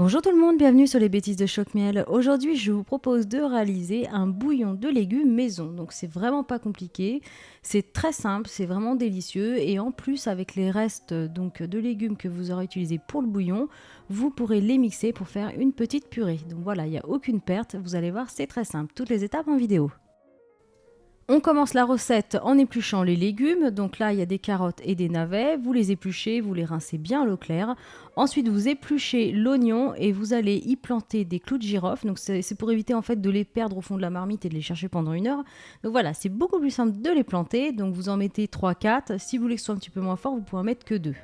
Bonjour tout le monde, bienvenue sur les bêtises de Choc-Miel. Aujourd'hui, je vous propose de réaliser un bouillon de légumes maison. Donc c'est vraiment pas compliqué, c'est très simple, c'est vraiment délicieux et en plus avec les restes de légumes que vous aurez utilisés pour le bouillon, vous pourrez les mixer pour faire une petite purée. Donc voilà, il n'y a aucune perte, vous allez voir, c'est très simple. Toutes les étapes en vidéo. On commence la recette en épluchant les légumes. Donc là, il y a des carottes et des navets. Vous les épluchez, vous les rincez bien à l'eau claire. Ensuite, vous épluchez l'oignon et vous allez y planter des clous de girofle. Donc c'est pour éviter en fait de les perdre au fond de la marmite et de les chercher pendant 1 heure. Donc voilà, c'est beaucoup plus simple de les planter. Donc vous en mettez 3-4. Si vous voulez que ce soit un petit peu moins fort, vous pouvez en mettre que 2.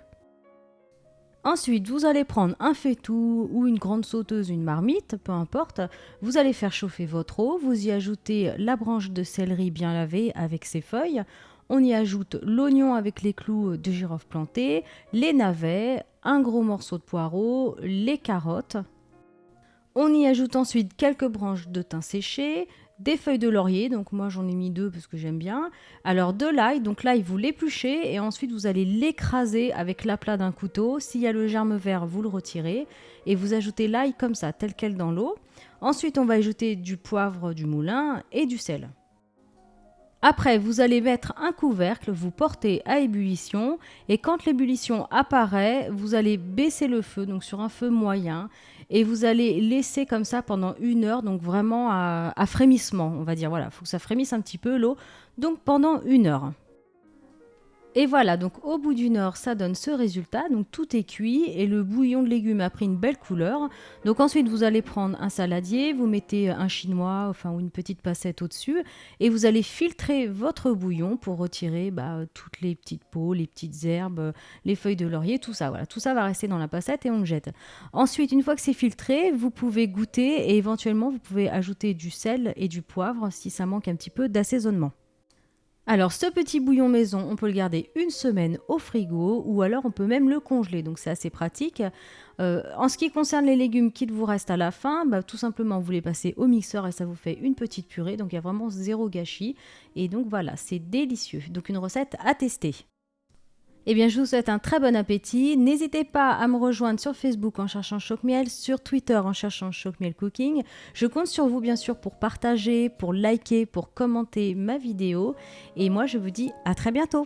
Ensuite, vous allez prendre un faitout ou une grande sauteuse, une marmite, peu importe. Vous allez faire chauffer votre eau. Vous y ajoutez la branche de céleri bien lavée avec ses feuilles. On y ajoute l'oignon avec les clous de girofle plantés, les navets, un gros morceau de poireau, les carottes. On y ajoute ensuite quelques branches de thym séché, des feuilles de laurier, donc moi j'en ai mis 2 parce que j'aime bien. Alors de l'ail, donc l'ail vous l'épluchez et ensuite vous allez l'écraser avec l'aplat d'un couteau. S'il y a le germe vert, vous le retirez et vous ajoutez l'ail comme ça, tel quel dans l'eau. Ensuite on va ajouter du poivre du moulin et du sel. Après, vous allez mettre un couvercle, vous portez à ébullition et quand l'ébullition apparaît, vous allez baisser le feu, donc sur un feu moyen, et vous allez laisser comme ça pendant 1 heure, donc vraiment à frémissement, on va dire. Voilà, il faut que ça frémisse un petit peu l'eau, donc pendant 1 heure. Et voilà, donc au bout d'1 heure, ça donne ce résultat. Donc tout est cuit et le bouillon de légumes a pris une belle couleur. Donc ensuite, vous allez prendre un saladier, vous mettez un chinois, enfin ou une petite passette au-dessus, et vous allez filtrer votre bouillon pour retirer toutes les petites peaux, les petites herbes, les feuilles de laurier, tout ça. Voilà, tout ça va rester dans la passette et on le jette. Ensuite, une fois que c'est filtré, vous pouvez goûter et éventuellement vous pouvez ajouter du sel et du poivre si ça manque un petit peu d'assaisonnement. Alors ce petit bouillon maison, on peut le garder 1 semaine au frigo ou alors on peut même le congeler, donc c'est assez pratique. En ce qui concerne les légumes qu'il vous reste à la fin, tout simplement vous les passez au mixeur et ça vous fait une petite purée, donc il y a vraiment zéro gâchis. Et donc voilà, c'est délicieux, donc une recette à tester. Eh bien, je vous souhaite un très bon appétit. N'hésitez pas à me rejoindre sur Facebook en cherchant Choc-Miel, sur Twitter en cherchant Choc-Miel Cooking. Je compte sur vous, bien sûr, pour partager, pour liker, pour commenter ma vidéo. Et moi, je vous dis à très bientôt.